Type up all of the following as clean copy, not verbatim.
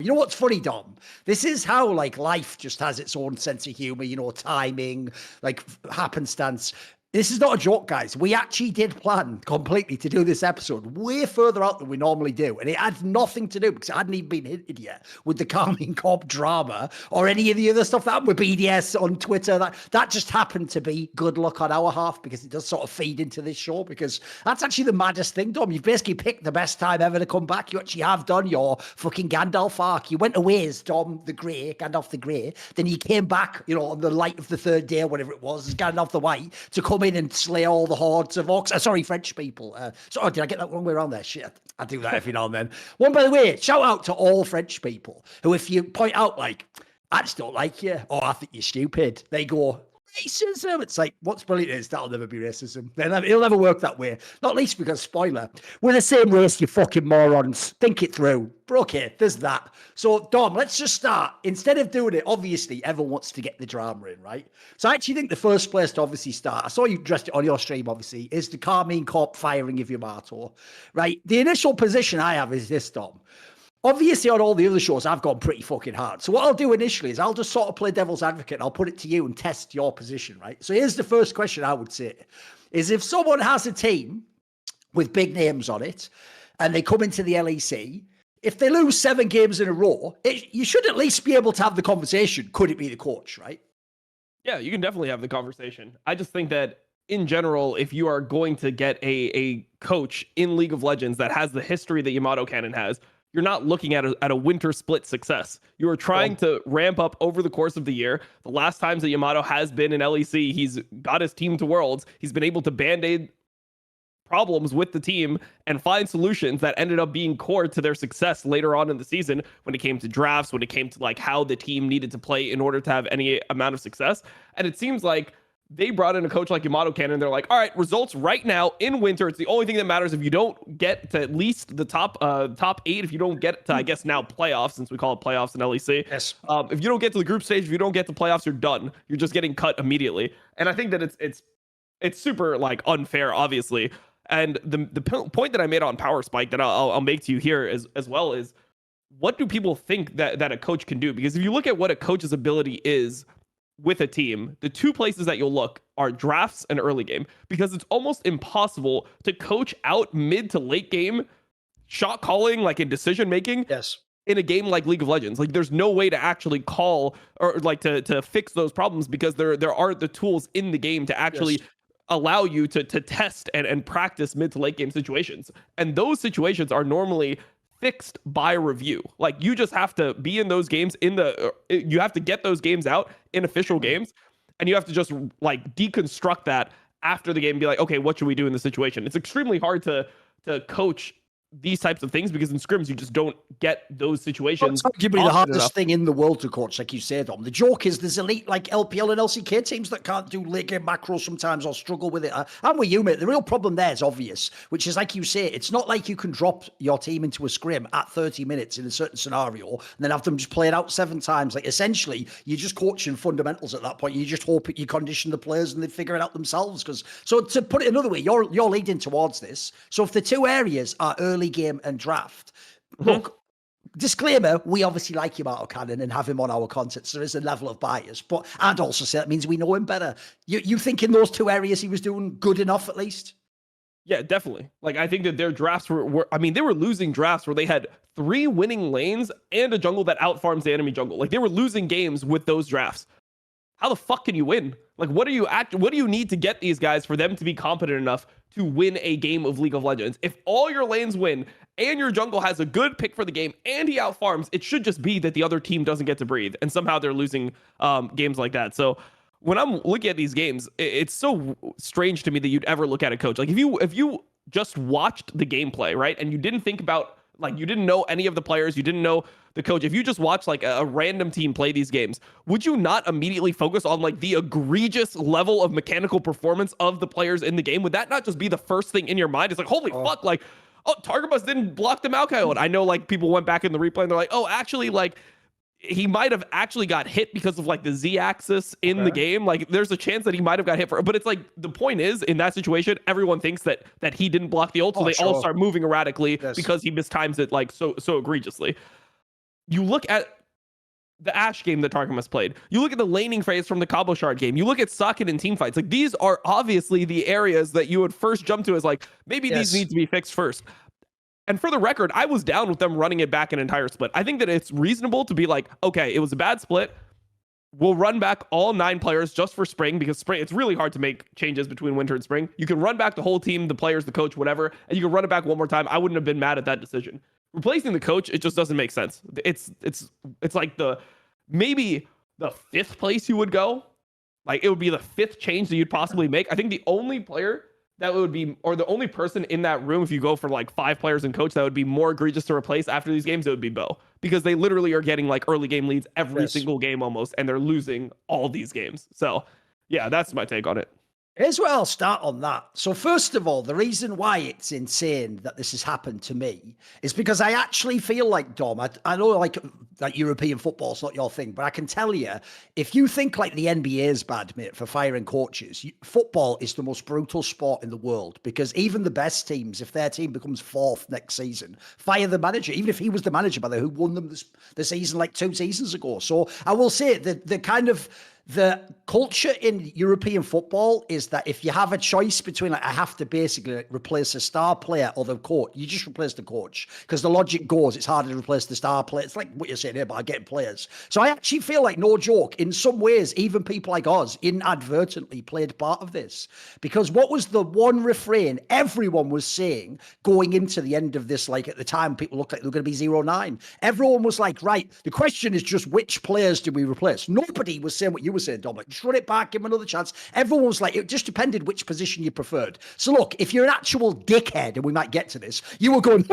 You know what's funny, Dom? This is how like life just has its own sense of humor, you know, timing, like happenstance. This is not a joke, guys. We actually did plan completely to do this episode way further out than we normally do. And it had nothing to do, because it hadn't even been hinted yet, with the Karmine Corp drama or any of the other stuff that happened with BDS on Twitter. That just happened to be good luck on our half, because it does sort of feed into this show, because that's actually the maddest thing, Dom. You've basically picked the best time ever to come back. You actually have done your fucking Gandalf arc. You went away as Dom the Grey, Gandalf the Grey. Then you came back, you know, on the light of the third day or whatever it was, as Gandalf the White, to come in and slay all the hordes of orcs. Sorry, French people. Sorry, did I get that wrong way around there? Shit, I do that every now and then. One, by the way, shout out to all French people who, if you point out, like, I just don't like you, or I think you're stupid, they go, racism. It's like, what's brilliant is that'll never be racism. It'll never work that way. Not least because, spoiler, we're the same race, you fucking morons. Think it through. But okay, there's that. So, Dom, let's just start. Instead of doing it, obviously, everyone wants to get the drama in, right? So I actually think the first place to obviously start, I saw you dressed it on your stream, obviously, is the Karmine Corp firing of Yamato, right? The initial position I have is this, Dom. Obviously, on all the other shows, I've gone pretty fucking hard. So what I'll do initially is I'll just sort of play devil's advocate and I'll put it to you and test your position, right? So here's the first question I would say, is if someone has a team with big names on it and they come into the LEC, if they lose 7 games in a row, you should at least be able to have the conversation. Could it be the coach, right? Yeah, you can definitely have the conversation. I just think that in general, if you are going to get a coach in League of Legends that has the history that Yamato Cannon has, you're not looking at a winter split success. You are trying to ramp up over the course of the year. The last times that Yamato has been in LEC, he's got his team to Worlds. He's been able to band-aid problems with the team and find solutions that ended up being core to their success later on in the season when it came to drafts, when it came to like how the team needed to play in order to have any amount of success. And it seems like they brought in a coach like Yamato Cannon. They're like, all right, results right now in winter. It's the only thing that matters. If you don't get to at least the top 8, if you don't get to, I guess now playoffs, since we call it playoffs in LEC. Yes. If you don't get to the group stage, if you don't get to playoffs, you're done. You're just getting cut immediately. And I think that it's super like unfair, obviously. And the point that I made on Power Spike that I'll make to you here as well is, what do people think that a coach can do? Because if you look at what a coach's ability is with a team, the two places that you'll look are drafts and early game, because it's almost impossible to coach out mid to late game shot calling, like in decision making. Yes. In a game like League of Legends, like there's no way to actually call or like to fix those problems, because there aren't the tools in the game to actually allow you to test and practice mid to late game situations. And those situations are normally fixed by review. Like you just have to be in those games you have to get those games out in official games, and you have to just like deconstruct that after the game and be like, okay, what should we do in this situation? It's extremely hard to coach these types of things, because in scrims you just don't get those situations. It's arguably the hardest thing in the world to coach, like you said, Dom. The joke is there's elite like LPL and LCK teams that can't do late game macros sometimes, or struggle with it. I'm with you, mate. The real problem there is obvious, which is, like you say, it's not like you can drop your team into a scrim at 30 minutes in a certain scenario and then have them just play it out 7 times. Like essentially, you're just coaching fundamentals at that point. You just hope you condition the players and they figure it out themselves. So to put it another way, you're leading towards this. So if the two areas are early game and draft, look, disclaimer, we obviously like Yamato Cannon and have him on our content, so there is a level of bias, but I'd also say that means we know him better. You think in those two areas he was doing good enough at least? Yeah, definitely. Like I think that their drafts were they were losing drafts where they had 3 winning lanes and a jungle that outfarms the enemy jungle. Like they were losing games with those drafts. How the fuck can you win? Like what do you need to get these guys for them to be competent enough to win a game of League of Legends? If all your lanes win and your jungle has a good pick for the game and he outfarms, it should just be that the other team doesn't get to breathe, and somehow they're losing games like that. So when I'm looking at these games, it's so strange to me that you'd ever look at a coach. Like if you just watched the gameplay, right, and you didn't think about, like, you didn't know any of the players, you didn't know the coach, if you just watch like a random team play these games, would you not immediately focus on like the egregious level of mechanical performance of the players in the game? Would that not just be the first thing in your mind? It's like, holy fuck, like, oh, Target Bus didn't block the Maokai. And I know like people went back in the replay and they're like, oh, actually, like he might have actually got hit because of like the Z-axis in the game. Like there's a chance that he might have got hit for, but it's like, the point is, in that situation, everyone thinks that he didn't block the ult, so they all start moving erratically because he mistimes it like so egregiously. you look at the Ashe game that Targamas played. You look at the laning phase from the Cabo Shard game. You look at socket and team fights. Like, these are obviously the areas that you would first jump to as like, maybe these need to be fixed first. And for the record, I was down with them running it back an entire split. I think that it's reasonable to be like, okay, it was a bad split. We'll run back all 9 players just for spring, because spring, it's really hard to make changes between winter and spring. You can run back the whole team, the players, the coach, whatever, and you can run it back one more time. I wouldn't have been mad at that decision. Replacing the coach, it just doesn't make sense. It's like maybe the 5th place you would go. Like, it would be the 5th change that you'd possibly make. I think the only player that would be, or the only person in that room, if you go for like 5 players and coach, that would be more egregious to replace after these games, it would be Bo, because they literally are getting like early game leads every single game almost, and they're losing all these games. So yeah, that's my take on it. Here's where I'll start on that. So first of all, the reason why it's insane that this has happened to me is because I actually feel like, Dom, I know like European football's not your thing, but I can tell you, if you think like the NBA is bad, mate, for firing coaches, football is the most brutal sport in the world, because even the best teams, if their team becomes 4th next season, fire the manager, even if he was the manager, by the way, who won them the season like 2 seasons ago. So I will say that the culture in European football is that if you have a choice between, like, I have to basically replace a star player or the coach, you just replace the coach, because the logic goes, it's harder to replace the star player. It's like what you're saying here about getting players. So I actually feel like, no joke, in some ways, even people like us inadvertently played part of this, because what was the one refrain everyone was saying going into the end of this? Like, at the time, people looked like they were going to be 0-9. Everyone was like, right, the question is just which players do we replace? Nobody was saying what you were saying, Dom, like, just run it back, give him another chance. Everyone was like, it just depended which position you preferred. So look, if you're an actual dickhead, and we might get to this, you were going,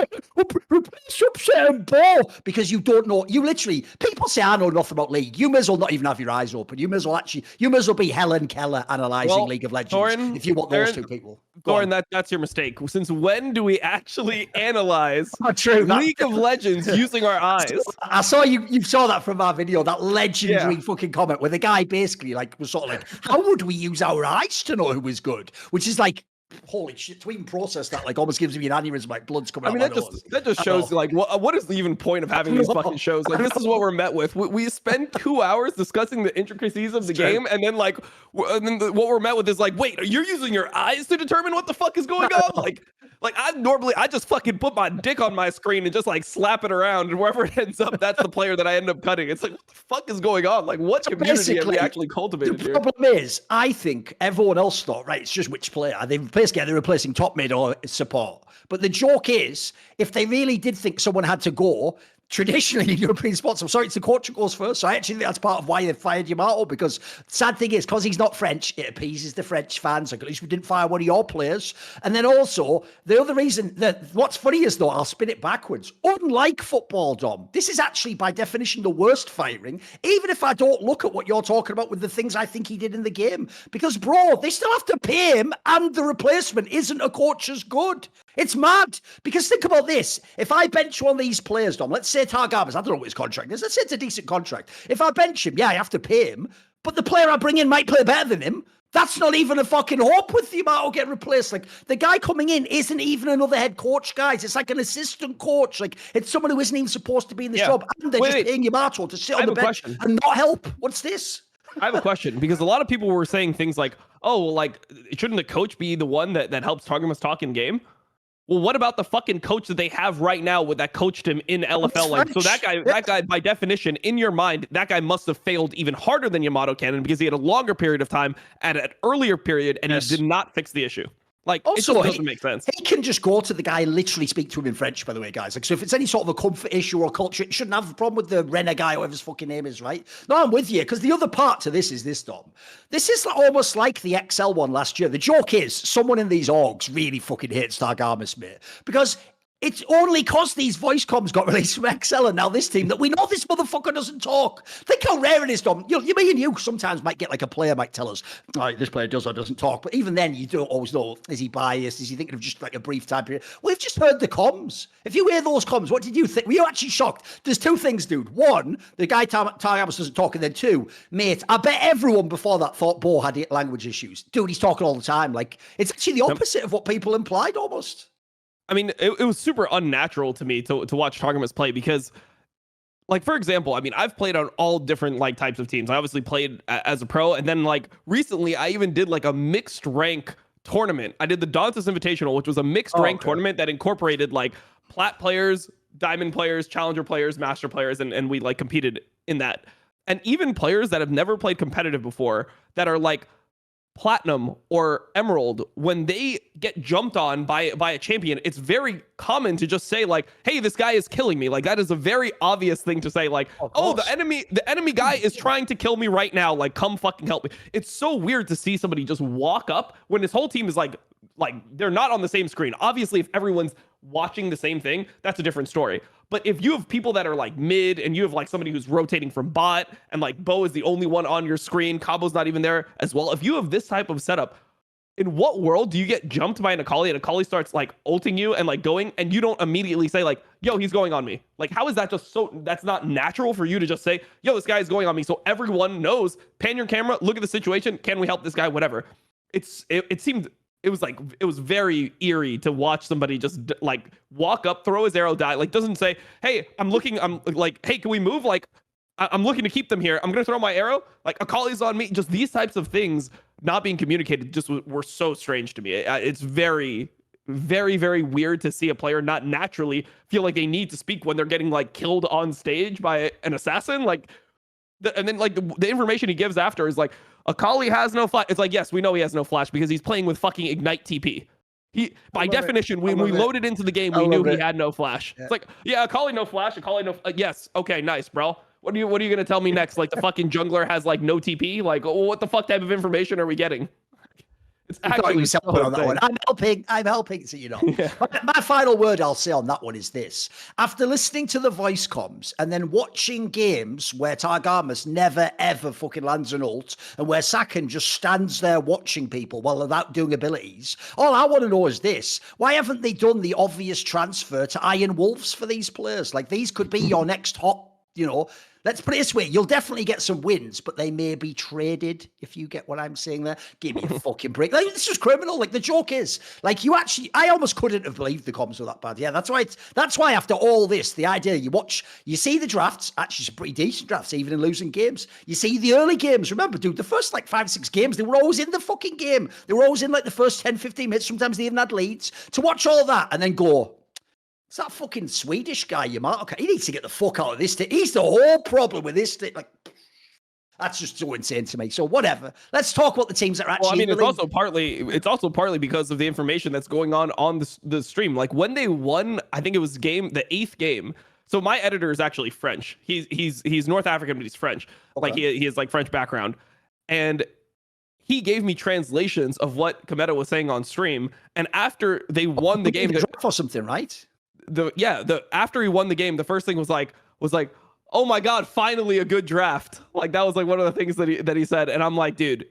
replace Upset and Ball, because you don't know. You literally, people say, I know nothing about League. You may as well not even have your eyes open. You may as well be Helen Keller analysing League of Legends, Thorin, if you want those 2 people. Thorin, that's your mistake. Since when do we actually analyze League of Legends using our eyes? I saw you saw that from our video, that legendary fucking comment where the guy basically like was sort of like, how would we use our eyes to know who was good? Which is like, holy shit, to even process that, like, almost gives me an aneurysm, like blood's coming out. That just shows like what is the even point of having these fucking shows? Like, this is what we're met with. We spend 2 hours discussing the intricacies of the game, and then like what we're met with is like, wait, you're using your eyes to determine what the fuck is going on? Like I just fucking put my dick on my screen and just like slap it around, and wherever it ends up, that's the player that I end up cutting. It's like, what the fuck is going on? Like, what community have we actually cultivated here? The problem is, I think everyone else thought, right, it's just which player. They're replacing top mid or support. But the joke is, if they really did think someone had to go, traditionally in European sports, I'm sorry, it's the coach who goes first. So I actually think that's part of why they fired Yamato, because sad thing is, because he's not French, it appeases the French fans. Like, at least we didn't fire one of your players. And then also, the other reason that what's funny is, though, I'll spin it backwards. Unlike football, Dom, this is actually by definition the worst firing, even if I don't look at what you're talking about with the things I think he did in the game. Because, bro, they still have to pay him, and the replacement isn't a coach as good. It's mad. Because think about this. If I bench one of these players, Dom, let's say Targamas, I don't know what his contract is. Let's say it's a decent contract. If I bench him, yeah, I have to pay him. But the player I bring in might play better than him. That's not even a fucking hope with the amount of getting replaced. Like, the guy coming in isn't even another head coach, guys. It's like an assistant coach. Like, it's someone who isn't even supposed to be in this job. And they're just paying Yamato to sit on the bench and not help. What's this? I have a question, because a lot of people were saying things like, oh, like, shouldn't the coach be the one that helps Targamas talk in game? Well, what about the fucking coach that they have right now that coached him in LFL? Like, so that guy, by definition, in your mind, that guy must have failed even harder than Yamato Cannon, because he had a longer period of time at an earlier period, and he did not fix the issue. Like, also, it just doesn't make sense. He can just go to the guy and literally speak to him in French, by the way, guys. Like, so if it's any sort of a comfort issue or culture, it shouldn't have a problem with the Renner guy, whatever his fucking name is, right? No, I'm with you, because the other part to this is this, Dom. This is almost like the XL one last year. The joke is, someone in these orgs really fucking hates Targamas, mate. Because it's only because these voice comms got released from XL and now this team that we know this motherfucker doesn't talk. Think how rare it is, Dom. Me and you sometimes might get like a player might tell us, oh, this player does or doesn't talk. But even then, you don't always know, is he biased? Is he thinking of just like a brief time period? We've just heard the comms. If you hear those comms, what did you think? Were you actually shocked? There's 2 things, dude. One, the guy Targamas doesn't talk. And then 2, mate, I bet everyone before that thought Bo had language issues. Dude, he's talking all the time. Like, it's actually the opposite of what people implied almost. I mean, it was super unnatural to me to watch Targamas play, because like for example, I mean, I've played on all different like types of teams. I obviously played as a pro, and then like recently I even did like a mixed rank tournament. I did the Dantas Invitational, which was a mixed rank tournament that incorporated like plat players, diamond players, challenger players, master players, and we like competed in that. And even players that have never played competitive before that are like platinum or emerald, when they get jumped on by a champion, it's very common to just say like, hey, this guy is killing me. Like that is a very obvious thing to say, like, oh, the enemy guy is trying to kill me right now, like come fucking help me. It's so weird to see somebody just walk up when his whole team is like they're not on the same screen. Obviously, if everyone's watching the same thing, that's a different story. But if you have people that are like mid and you have like somebody who's rotating from bot and like Bo is the only one on your screen, Cabo's not even there as well. If you have this type of setup, in what world do you get jumped by an Akali and Akali starts like ulting you and like going and you don't immediately say like, yo, he's going on me? Like, how is that just so, that's not natural for you to just say, yo, this guy is going on me. So everyone knows, pan your camera, look at the situation. Can we help this guy? Whatever. It seemed, it was very eerie to watch somebody just like walk up, throw his arrow, die. Like doesn't say, hey, I'm like, hey, can we move? Like I'm looking to keep them here. I'm going to throw my arrow. Like Akali's on me. Just these types of things not being communicated just were so strange to me. It's very, very, very weird to see a player not naturally feel like they need to speak when they're getting like killed on stage by an assassin. Like, and then like the information he gives after is like, Akali has no flash. It's like, yes, we know he has no flash because he's playing with fucking Ignite TP. He, by definition, when we loaded into the game, we knew he had no flash. Yeah. It's like, yeah, Akali no flash, Akali no. Yes, okay, nice, bro. What are you gonna tell me next? Like the fucking jungler has like no TP. Like, what the fuck type of information are we getting? It's actually so on that one. I'm helping, so you know. Yeah. My final word I'll say on that one is this. After listening to the voice comms and then watching games where Targamas never ever fucking lands an ult and where Sakan just stands there watching people while they're out doing abilities, all I want to know is this. Why haven't they done the obvious transfer to Iron Wolves for these players? Like these could be your next hot, you know. Let's put it this way. You'll definitely get some wins, but they may be traded, if you get what I'm saying there. Give me a fucking break. Like, this is criminal. Like, the joke is, like, I almost couldn't have believed the comms were that bad. Yeah, that's why after all this, the idea, you see the drafts, actually some pretty decent drafts, even in losing games. You see the early games. Remember, dude, the first, like, 5-6 games, they were always in the fucking game. They were always in, like, the first 10, 15 minutes. Sometimes they even had leads. To watch all that and then go, it's that fucking Swedish guy, Yamato. Okay, he needs to get the fuck out of this thing. He's the whole problem with this thing. Like, that's just so insane to me. So whatever. Let's talk about the teams that are actually. Well, I mean, it's also partly because of the information that's going on the stream. Like when they won, I think it was the 8th game. So my editor is actually French. He's North African, but he's French. Okay. Like he has like French background, and he gave me translations of what Kometa was saying on stream. And after they won the game, for something, right? After he won the game, the first thing was like, oh my god, finally a good draft. Like that was like one of the things that he said, and I'm like, dude,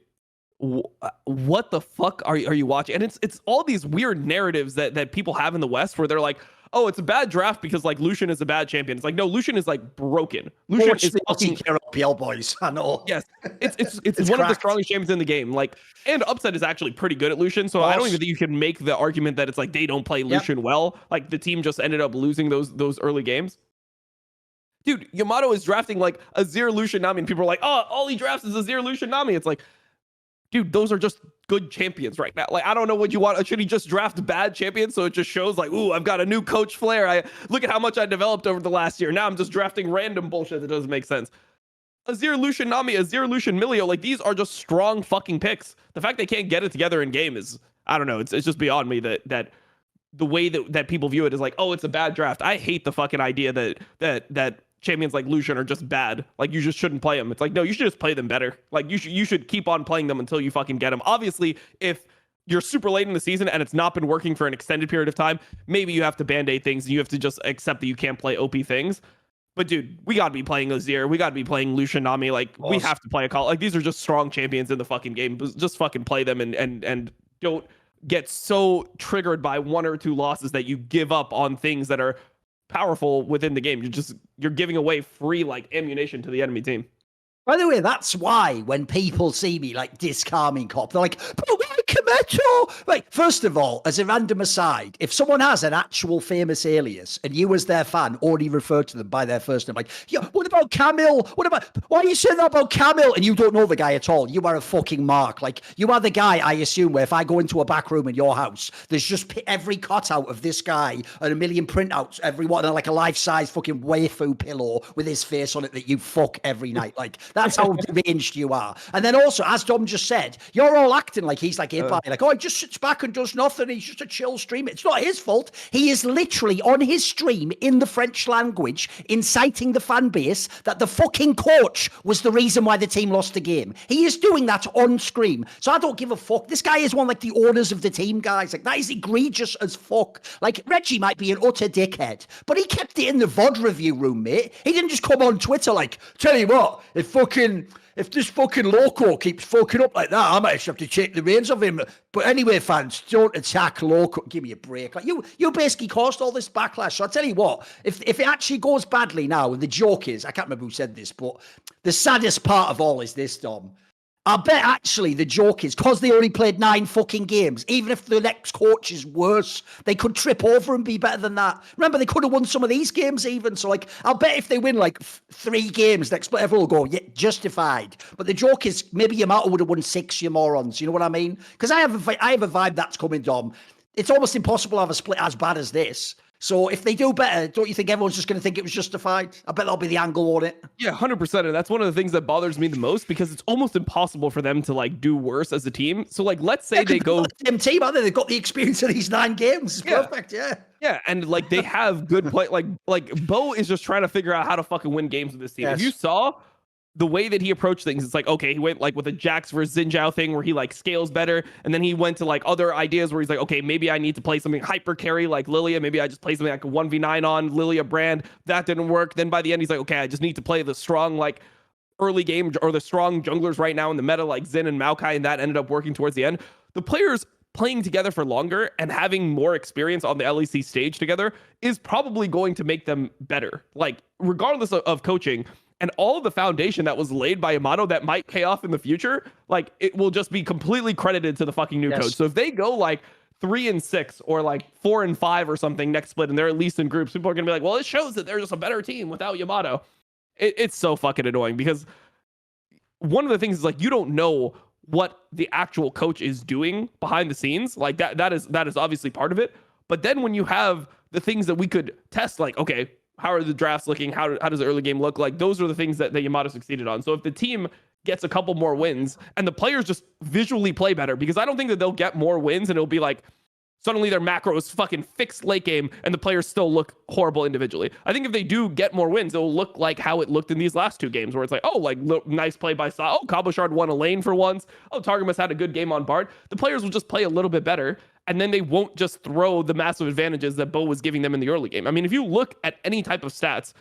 what the fuck are you watching? And it's all these weird narratives that people have in the West where they're like, oh, it's a bad draft because like Lucian is a bad champion. It's like, no, Lucian is like broken. Lucian is fucking LPL boys. I know. Yes, it's one of the strongest champions in the game. Like, and Upset is actually pretty good at Lucian. So I don't even think you can make the argument that it's like they don't play Lucian well. Like the team just ended up losing those early games. Dude, Yamato is drafting like a Azir Lucian Nami, and people are like, oh, all he drafts is a Azir Lucian Nami. It's like, dude, those are just good champions right now. Like, I don't know what you want. Should he just draft bad champions so it just shows like, ooh, I've got a new coach flair. I look at how much I developed over the last year. Now I'm just drafting random bullshit that doesn't make sense. Azir Lucian Nami, Azir Lucian Milio, like these are just strong fucking picks. The fact they can't get it together in game is, I don't know. It's just beyond me that the way that people view it is like, oh, it's a bad draft. I hate the fucking idea that champions like Lucian are just bad. Like you just shouldn't play them. It's like, no, you should just play them better. Like you should keep on playing them until you fucking get them. Obviously, if you're super late in the season and it's not been working for an extended period of time, maybe you have to band-aid things and you have to just accept that you can't play OP things. But dude, we gotta be playing Azir. We gotta be playing Lucian Nami. Like we have to play a call. Like these are just strong champions in the fucking game. Just fucking play them and don't get so triggered by 1 or 2 losses that you give up on things that are powerful within the game. You're giving away free like ammunition to the enemy team. By the way, that's why when people see me like diss Karmine Corp, they're like, but why Kometo. Right, first of all, as a random aside, if someone has an actual famous alias and you as their fan only refer to them by their first name, like, yeah, what about Camille? Why are you saying that about Camille? And you don't know the guy at all. You are a fucking mark. Like, you are the guy, I assume, where if I go into a back room in your house, there's just every cutout of this guy and a million printouts, everyone, and like a life-size fucking waifu pillow with his face on it that you fuck every night. Like, that's how deranged you are. And then also, as Dom just said, you're all acting like he's like like, oh, he just sits back and does nothing. He's just a chill streamer. It's not his fault. He is literally on his stream in the French language, inciting the fan base that the fucking coach was the reason why the team lost the game. He is doing that on screen. So I don't give a fuck. This guy is one like the owners of the team, guys. Like, that is egregious as fuck. Like, Reggie might be an utter dickhead, but he kept it in the VOD review room, mate. He didn't just come on Twitter like, tell you what, if this fucking Loco keeps fucking up like that, I might just have to take the reins of him. But anyway, fans, don't attack Loco. Give me a break. Like, you basically caused all this backlash. So I'll tell you what, if it actually goes badly now, and the joke is, I can't remember who said this, but the saddest part of all is this, Dom. I bet actually the joke is because they only played 9 fucking games, even if the next coach is worse, they could trip over and be better than that. Remember, they could have won some of these games even. So, like, I'll bet if they win like 3 games next split, everyone will go, yeah, justified. But the joke is maybe Yamato would have won 6, you morons. You know what I mean? Because I have a vibe that's coming, Dom. It's almost impossible to have a split as bad as this. So if they do better, don't you think everyone's just going to think it was justified? I bet that'll be the angle on it. Yeah, 100%. And that's one of the things that bothers me the most, because it's almost impossible for them to like do worse as a team. So like, let's say they go the same team, aren't they? They've got the experience of these 9 games. It's perfect. Yeah. Yeah, and like they have good play. Like Bo is just trying to figure out how to fucking win games with this team. Yes. If you saw the way that he approached things, it's like, okay, he went like with a Jax versus Xin thing where he like scales better. And then he went to like other ideas where he's like, okay, maybe I need to play something hyper carry like Lilia. Maybe I just play something like a 1v9 on Lilia brand. That didn't work. Then by the end, he's like, okay, I just need to play the strong like early game or the strong junglers right now in the meta like Xin and Maokai. And that ended up working towards the end. The players playing together for longer and having more experience on the LEC stage together is probably going to make them better. Like regardless of coaching, and all of the foundation that was laid by Yamato that might pay off in the future, like it will just be completely credited to the fucking new coach. So if they go like 3-6 or like 4-5 or something next split, and they're at least in groups, people are gonna be like, well, it shows that they're just a better team without Yamato. It's so fucking annoying, because one of the things is like, you don't know what the actual coach is doing behind the scenes. Like that is obviously part of it. But then when you have the things that we could test, like, okay, how are the drafts looking? How does the early game look like? Those are the things that Yamato succeeded on. So if the team gets a couple more wins and the players just visually play better, because I don't think that they'll get more wins and it'll be like suddenly their macro is fucking fixed late game and the players still look horrible individually. I think if they do get more wins, it'll look like how it looked in these last 2 games, where it's like, oh, like nice play by Sa. Oh, Cabochard won a lane for once. Oh, Targamas had a good game on Bard. The players will just play a little bit better, and then they won't just throw the massive advantages that Bo was giving them in the early game. I mean, if you look at any type of stats,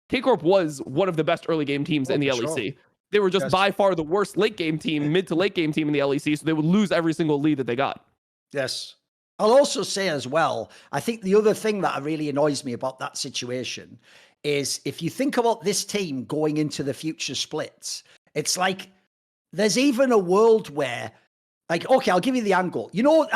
KCorp was one of the best early game teams in the LEC. Sure. They were just by far the worst late game team, mid to late game team in the LEC, so they would lose every single lead that they got. Yes. I'll also say as well, I think the other thing that really annoys me about that situation is if you think about this team going into the future splits, it's like there's even a world where, like, okay, I'll give you the angle. You know,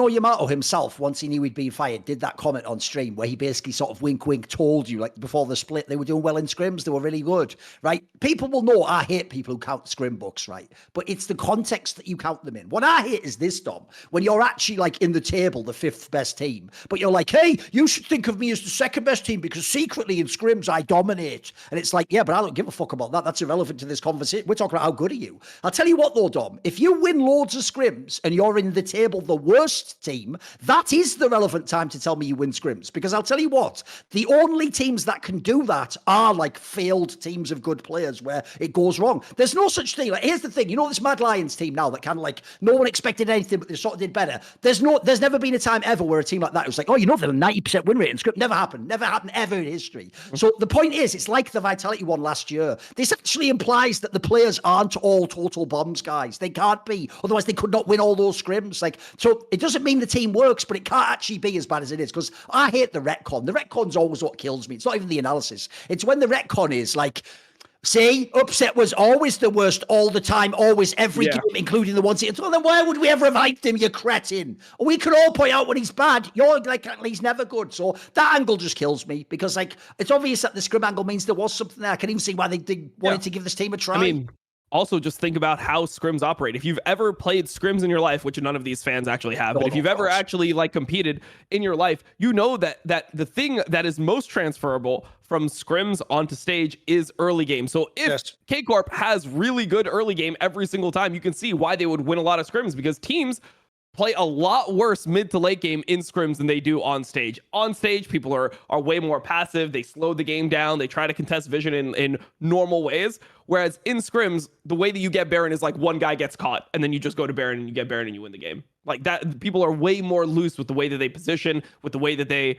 Yamato himself, once he knew he'd been fired, did that comment on stream where he basically sort of wink, wink told you, like, before the split, they were doing well in scrims. They were really good, right? People will know I hate people who count scrim books, right? But it's the context that you count them in. What I hate is this, Dom, when you're actually, like, in the table, the 5th best team, but you're like, hey, you should think of me as the 2nd best team because secretly in scrims I dominate. And it's like, yeah, but I don't give a fuck about that. That's irrelevant to this conversation. We're talking about how good are you. I'll tell you what, though, Dom, if you win loads of scrims and you're in the table the worst team, that is the relevant time to tell me you win scrims, because I'll tell you what, the only teams that can do that are like failed teams of good players where it goes wrong. There's no such thing. Like, here's the thing, you know, this Mad Lions team now that kind of like no one expected anything but they sort of did better. There's never been a time ever where a team like that was like, oh, you know, they're a 90% win rate in script. Never happened ever in history. So the point is, it's like the Vitality one last year. This actually implies that the players aren't all total bombs, guys. They can't be, otherwise they could not win all those scrims. Like, so it doesn't mean the team works, but it can't actually be as bad as it is, because I hate the retcon. The retcon's always what kills me. It's not even the analysis. It's when the retcon is like, See, upset was always the worst all the time, always every Yeah. game, including the ones. Well, then why would we ever have hyped him, you cretin? We could all point out when he's bad. You're like, he's never good. So that angle just kills me because, like, it's obvious that the scrim angle means there was something there. I can even see why they wanted to give this team a try. I mean, also just think about how scrims operate. If you've ever played scrims in your life, which none of these fans actually have, but if you've ever actually like competed in your life, you know that the thing that is most transferable from scrims onto stage is early game. So if KCorp has really good early game every single time, you can see why they would win a lot of scrims, because teams play a lot worse mid to late game in scrims than they do on stage. On stage, people are way more passive. They slow the game down. They try to contest vision in normal ways. Whereas in scrims, the way that you get Baron is like one guy gets caught and then you just go to Baron and you get Baron and you win the game. Like that, people are way more loose with the way that they position, with the way that they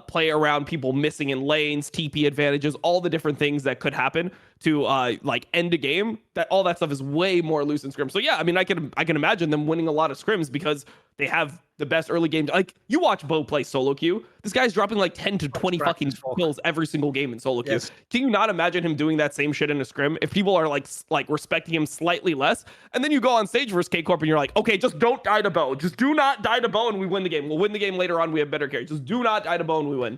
play around people missing in lanes, TP advantages, all the different things that could happen to like end a game. That all that stuff is way more loose in scrims. So yeah, I mean, I can imagine them winning a lot of scrims because they have the best early game. Like you watch Bo play solo queue, this guy's dropping like 10 to 20 fucking kills every single game in solo queue. Can you not imagine him doing that same shit in a scrim if people are like respecting him slightly less? And then you go on stage versus KCorp and you're like, okay, just don't die to Bo. Just do not die to Bo and we win the game. We'll win the game later on. We have better carry. Just do not die to Bo and we win.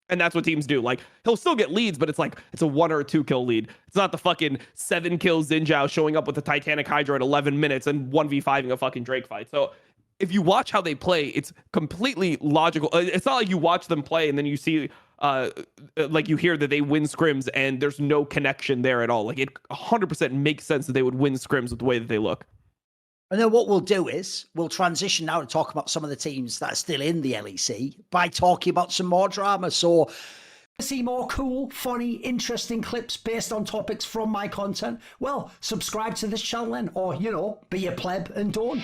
And that's what teams do. Like, he'll still get leads, but it's like, it's a 1 or a 2 kill lead. It's not the fucking 7 kill Xin Zhao showing up with the Titanic Hydra at 11 minutes and 1v5ing a fucking Drake fight. So if you watch how they play, it's completely logical. It's not like you watch them play and then you see, like you hear that they win scrims and there's no connection there at all. Like it 100% makes sense that they would win scrims with the way that they look. And then what we'll do is we'll transition now to talk about some of the teams that are still in the LEC by talking about some more drama. So see more cool, funny, interesting clips based on topics from my content? Well, subscribe to this channel then, or, you know, be a pleb and don't.